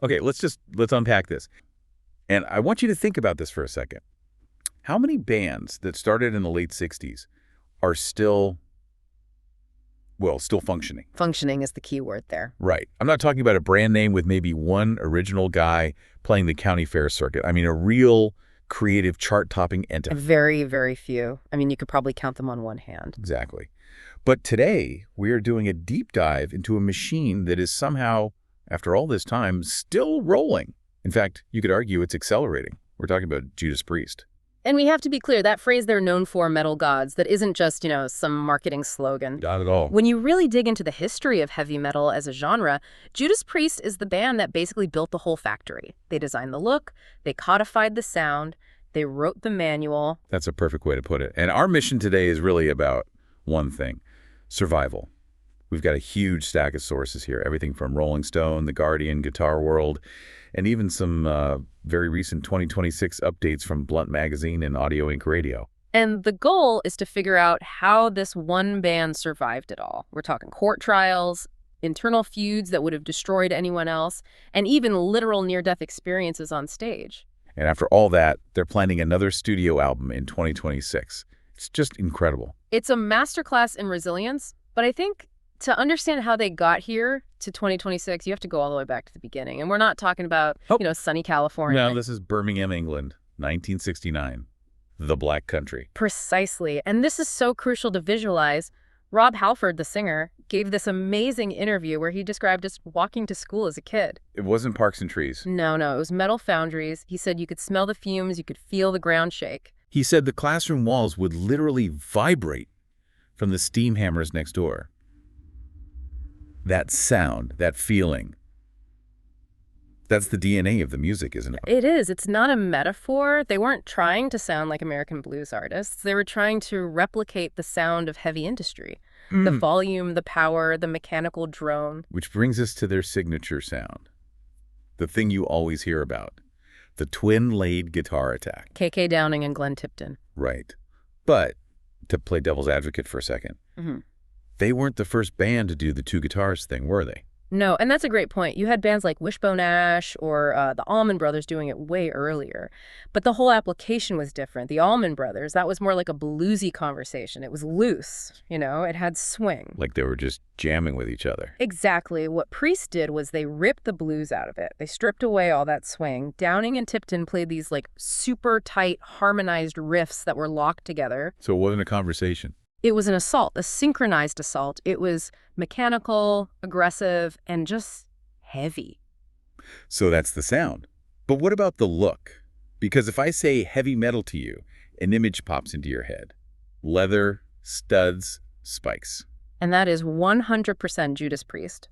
Okay, let's unpack this. And I want you to think about this for a second. How many bands that started in the late 60s are still functioning? Functioning is the key word there. Right. I'm not talking about a brand name with maybe one original guy playing the county fair circuit. I mean a real creative chart-topping entity. Very, very few. I mean, you could probably count them on one hand. Exactly. But today, we are doing a deep dive into a machine that is somehow, after all this time, still rolling. In fact, you could argue it's accelerating. We're talking about Judas Priest. And we have to be clear, that phrase they're known for, metal gods, that isn't just, some marketing slogan. Not at all. When you really dig into the history of heavy metal as a genre, Judas Priest is the band that basically built the whole factory. They designed the look, they codified the sound, they wrote the manual. That's a perfect way to put it. And our mission today is really about one thing: survival. We've got a huge stack of sources here, everything from Rolling Stone, The Guardian, Guitar World, and even some very recent 2026 updates from Blunt Magazine and Audio Inc. Radio. And the goal is to figure out how this one band survived it all. We're talking court trials, internal feuds that would have destroyed anyone else, and even literal near-death experiences on stage. And after all that, they're planning another studio album in 2026. It's just incredible. It's a masterclass in resilience, but I think to understand how they got here to 2026, you have to go all the way back to the beginning. And we're not talking about, sunny California. No, this is Birmingham, England, 1969, the Black Country. Precisely. And this is so crucial to visualize. Rob Halford, the singer, gave this amazing interview where he described just walking to school as a kid. It wasn't Parks and Trees. No, it was metal foundries. He said you could smell the fumes, you could feel the ground shake. He said the classroom walls would literally vibrate from the steam hammers next door. That sound, that feeling, that's the DNA of the music, isn't it? It is. It's not a metaphor. They weren't trying to sound like American blues artists. They were trying to replicate the sound of heavy industry. The volume, the power, the mechanical drone. Which brings us to their signature sound. The thing you always hear about. The twin-laid guitar attack. KK Downing and Glenn Tipton. Right. But, to play devil's advocate for a second, they weren't the first band to do the two guitars thing, were they? No, and that's a great point. You had bands like Wishbone Ash or the Allman Brothers doing it way earlier. But the whole application was different. The Allman Brothers, that was more like a bluesy conversation. It was loose, it had swing. Like they were just jamming with each other. Exactly. What Priest did was they ripped the blues out of it. They stripped away all that swing. Downing and Tipton played these super tight, harmonized riffs that were locked together. So it wasn't a conversation. It was an assault, a synchronized assault. It was mechanical, aggressive, and just heavy. So that's the sound. But what about the look? Because if I say heavy metal to you, an image pops into your head. Leather, studs, spikes. And that is 100% Judas Priest.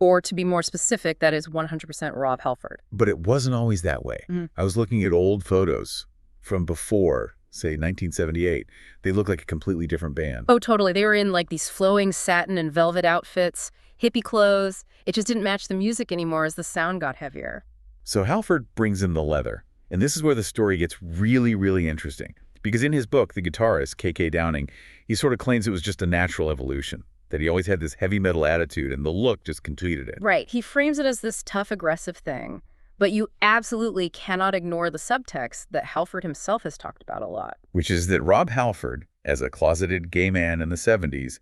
Or to be more specific, that is 100% Rob Halford. But it wasn't always that way. I was looking at old photos from before, say 1978, they look like a completely different band. Oh, totally. They were in these flowing satin and velvet outfits, hippie clothes. It just didn't match the music anymore as the sound got heavier. So Halford brings in the leather. And this is where the story gets really, really interesting. Because in his book, the guitarist, KK Downing, he sort of claims it was just a natural evolution, that he always had this heavy metal attitude and the look just completed it. Right. He frames it as this tough, aggressive thing. But you absolutely cannot ignore the subtext that Halford himself has talked about a lot. Which is that Rob Halford, as a closeted gay man in the 70s,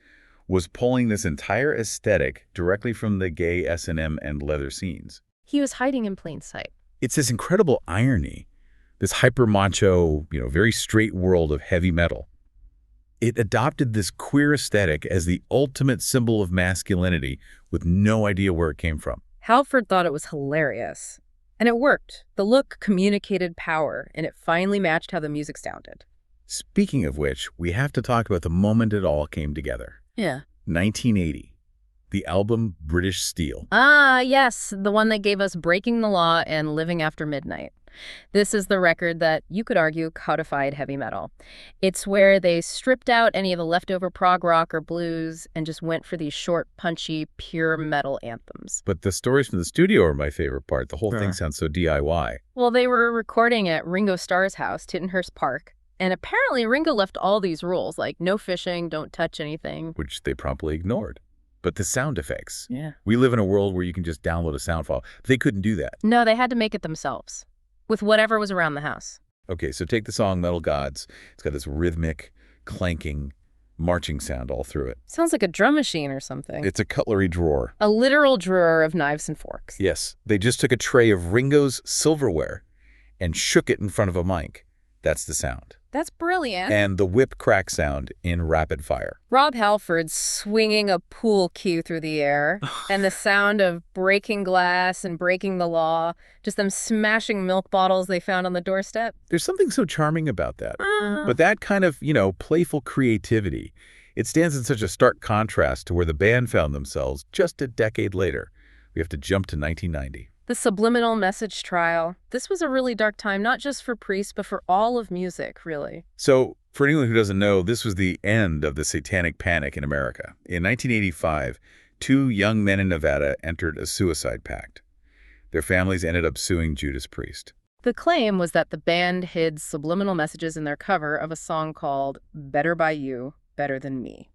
was pulling this entire aesthetic directly from the gay S&M and leather scenes. He was hiding in plain sight. It's this incredible irony, this hyper-macho, very straight world of heavy metal. It adopted this queer aesthetic as the ultimate symbol of masculinity with no idea where it came from. Halford thought it was hilarious. And it worked. The look communicated power, and it finally matched how the music sounded. Speaking of which, we have to talk about the moment it all came together. Yeah. 1980. The album British Steel. Ah, yes. The one that gave us Breaking the Law and Living After Midnight. This is the record that, you could argue, codified heavy metal. It's where they stripped out any of the leftover prog rock or blues and just went for these short, punchy, pure metal anthems. But the stories from the studio are my favorite part. The whole thing sounds so DIY. Well, they were recording at Ringo Starr's house, Tittenhurst Park. And apparently Ringo left all these rules, like no fishing, don't touch anything. Which they promptly ignored. But the sound effects. Yeah. We live in a world where you can just download a sound file. They couldn't do that. No, they had to make it themselves, with whatever was around the house. Okay, so take the song Metal Gods. It's got this rhythmic, clanking, marching sound all through it. Sounds like a drum machine or something. It's a cutlery drawer. A literal drawer of knives and forks. Yes, they just took a tray of Ringo's silverware and shook it in front of a mic. That's the sound. That's brilliant. And the whip crack sound in rapid fire. Rob Halford swinging a pool cue through the air, and the sound of breaking glass and breaking the law, just them smashing milk bottles they found on the doorstep. There's something so charming about that. But that kind of, playful creativity, it stands in such a stark contrast to where the band found themselves just a decade later. We have to jump to 1990. The subliminal message trial. This was a really dark time, not just for Priest, but for all of music, really. So, for anyone who doesn't know, this was the end of the satanic panic in America. In 1985, 2 young men in Nevada entered a suicide pact. Their families ended up suing Judas Priest. The claim was that the band hid subliminal messages in their cover of a song called Better by You, Better Than Me.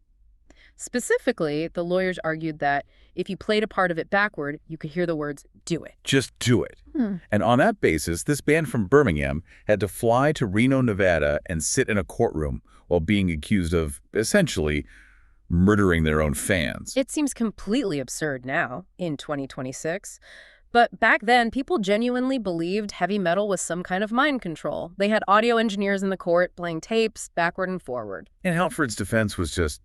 Specifically, the lawyers argued that if you played a part of it backward, you could hear the words, "do it." Just do it. And on that basis, this band from Birmingham had to fly to Reno, Nevada and sit in a courtroom while being accused of, essentially, murdering their own fans. It seems completely absurd now, in 2026. But back then, people genuinely believed heavy metal was some kind of mind control. They had audio engineers in the court playing tapes backward and forward. And Halford's defense was just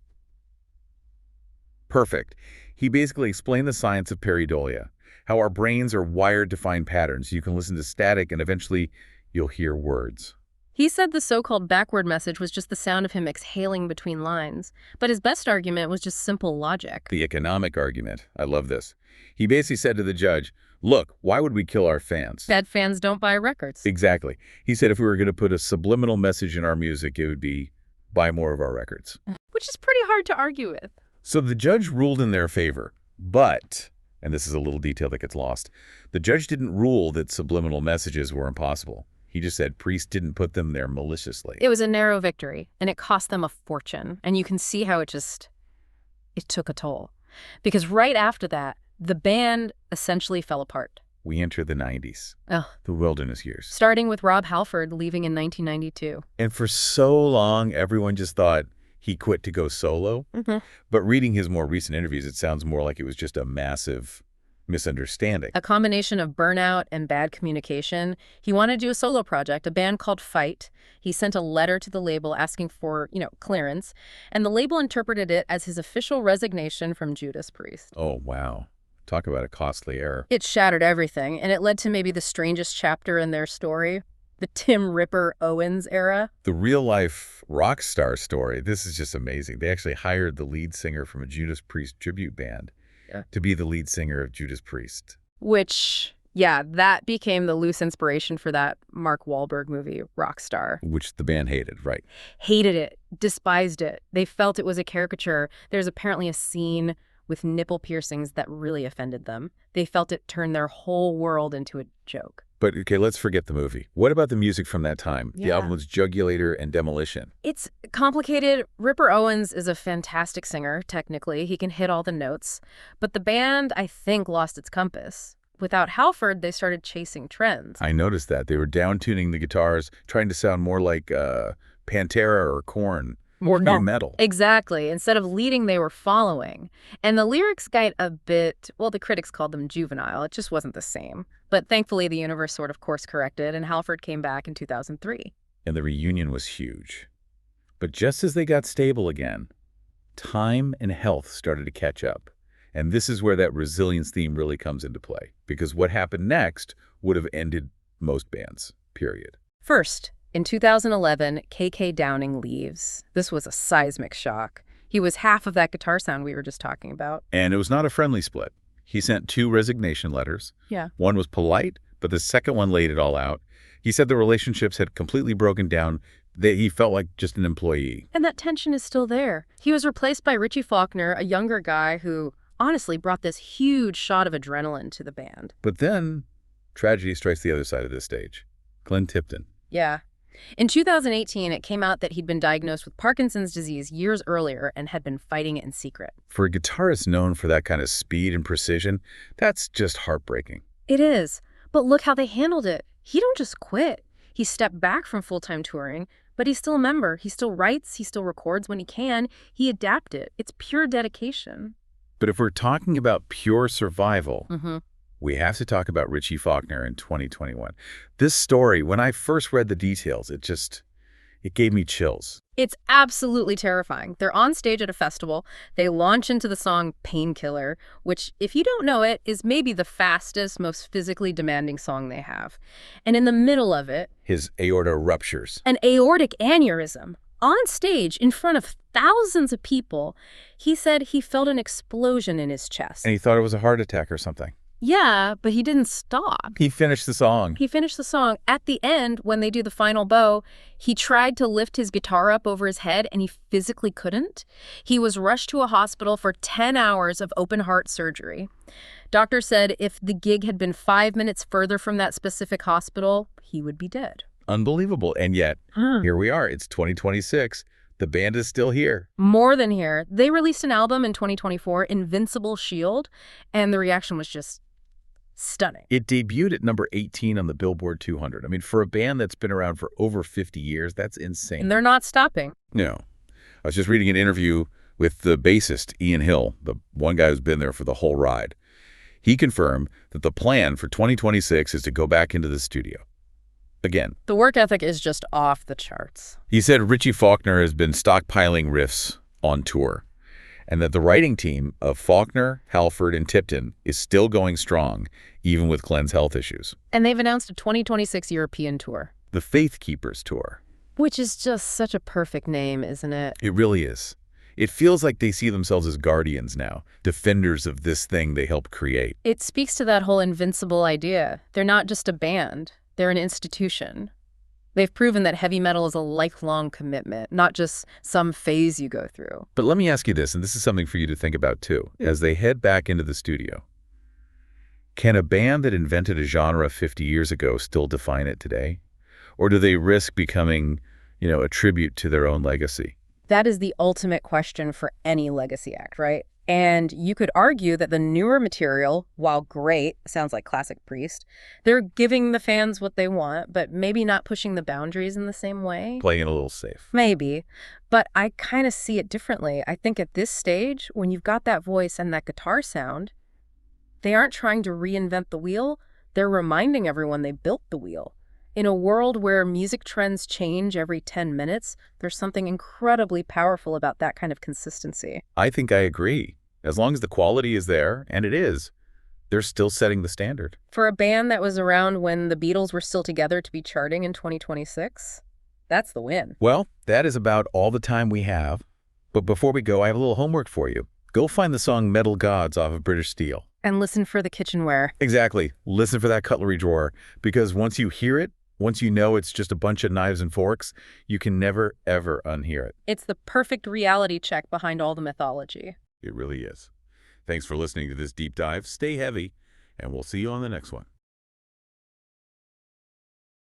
perfect. He basically explained the science of pareidolia, how our brains are wired to find patterns. You can listen to static and eventually you'll hear words. He said the so-called backward message was just the sound of him exhaling between lines. But his best argument was just simple logic. The economic argument. I love this. He basically said to the judge, look, why would we kill our fans? Bad fans don't buy records. Exactly. He said if we were going to put a subliminal message in our music, it would be buy more of our records. Which is pretty hard to argue with. So the judge ruled in their favor, but, and this is a little detail that gets lost, the judge didn't rule that subliminal messages were impossible. He just said Priest didn't put them there maliciously. It was a narrow victory, and it cost them a fortune. And you can see how it took a toll. Because right after that, the band essentially fell apart. We enter the 90s, Ugh. the wilderness years. Starting with Rob Halford leaving in 1992. And for so long, everyone just thought he quit to go solo. But reading his more recent interviews, it sounds more like it was just a massive misunderstanding. A combination of burnout and bad communication. He wanted to do a solo project, a band called Fight. He sent a letter to the label asking for, clearance, and the label interpreted it as his official resignation from Judas Priest. Oh, wow. Talk about a costly error. It shattered everything, and it led to maybe the strangest chapter in their story, the Tim Ripper Owens era. The real-life rock star story, this is just amazing. They actually hired the lead singer from a Judas Priest tribute band to be the lead singer of Judas Priest. Which, that became the loose inspiration for that Mark Wahlberg movie, Rockstar. Which the band hated, right? Hated it, despised it. They felt it was a caricature. There's apparently a scene with nipple piercings that really offended them. They felt it turned their whole world into a joke. But, okay, let's forget the movie. What about the music from that time? The album was Jugulator and Demolition. It's complicated. Ripper Owens is a fantastic singer, technically. He can hit all the notes. But the band, I think, lost its compass. Without Halford, they started chasing trends. I noticed that. They were down-tuning the guitars, trying to sound more like Pantera or Korn. More new metal. Exactly. Instead of leading, they were following. And the lyrics got a bit, the critics called them juvenile. It just wasn't the same. But thankfully, the universe sort of course-corrected, and Halford came back in 2003. And the reunion was huge. But just as they got stable again, time and health started to catch up. And this is where that resilience theme really comes into play. Because what happened next would have ended most bands, period. First, in 2011, KK Downing leaves. This was a seismic shock. He was half of that guitar sound we were just talking about. And it was not a friendly split. He sent 2 resignation letters. Yeah. One was polite, but the second one laid it all out. He said the relationships had completely broken down. He felt like just an employee. And that tension is still there. He was replaced by Richie Faulkner, a younger guy who honestly brought this huge shot of adrenaline to the band. But then tragedy strikes the other side of this stage. Glenn Tipton. Yeah. In 2018, it came out that he'd been diagnosed with Parkinson's disease years earlier and had been fighting it in secret. For a guitarist known for that kind of speed and precision, that's just heartbreaking. It is. But look how they handled it. He don't just quit. He stepped back from full-time touring, but he's still a member. He still writes. He still records when he can. He adapted. It's pure dedication. But if we're talking about pure survival, Mm-hmm. we have to talk about Richie Faulkner in 2021. This story, when I first read the details, it gave me chills. It's absolutely terrifying. They're on stage at a festival. They launch into the song Painkiller, which, if you don't know it, is maybe the fastest, most physically demanding song they have. And in the middle of it, His aorta ruptures. an aortic aneurysm. On stage, in front of thousands of people, he said he felt an explosion in his chest. And he thought it was a heart attack or something. Yeah, but he didn't stop. He finished the song. He finished the song. At the end, when they do the final bow, he tried to lift his guitar up over his head, and he physically couldn't. He was rushed to a hospital for 10 hours of open-heart surgery. Doctors said if the gig had been 5 minutes further from that specific hospital, he would be dead. Unbelievable. And yet, here we are. It's 2026. The band is still here. More than here. They released an album in 2024, Invincible Shield, and the reaction was just stunning. It debuted at number 18 on the Billboard 200. I mean, for a band that's been around for over 50 years, that's insane. And they're not stopping. No. I was just reading an interview with the bassist, Ian Hill, the one guy who's been there for the whole ride. He confirmed that the plan for 2026 is to go back into the studio. Again. The work ethic is just off the charts. He said Richie Faulkner has been stockpiling riffs on tour, and that the writing team of Faulkner, Halford, and Tipton is still going strong, even with Glenn's health issues. And they've announced a 2026 European tour. The Faith Keepers Tour. Which is just such a perfect name, isn't it? It really is. It feels like they see themselves as guardians now, defenders of this thing they helped create. It speaks to that whole invincible idea. They're not just a band. They're an institution. They've proven that heavy metal is a lifelong commitment, not just some phase you go through. But let me ask you this, and this is something for you to think about too, as they head back into the studio. Can a band that invented a genre 50 years ago still define it today? Or do they risk becoming, a tribute to their own legacy? That is the ultimate question for any legacy act, right? And you could argue that the newer material, while great, sounds like classic Priest, they're giving the fans what they want, but maybe not pushing the boundaries in the same way. Playing it a little safe. Maybe. But I kind of see it differently. I think at this stage, when you've got that voice and that guitar sound, they aren't trying to reinvent the wheel. They're reminding everyone they built the wheel. In a world where music trends change every 10 minutes, there's something incredibly powerful about that kind of consistency. I think I agree. As long as the quality is there, and it is, they're still setting the standard. For a band that was around when the Beatles were still together to be charting in 2026, that's the win. Well, that is about all the time we have. But before we go, I have a little homework for you. Go find the song Metal Gods off of British Steel. And listen for the kitchenware. Exactly. Listen for that cutlery drawer. Because once you hear it, once you know it's just a bunch of knives and forks, you can never, ever unhear it. It's the perfect reality check behind all the mythology. It really is. Thanks for listening to this deep dive. Stay heavy, and we'll see you on the next one.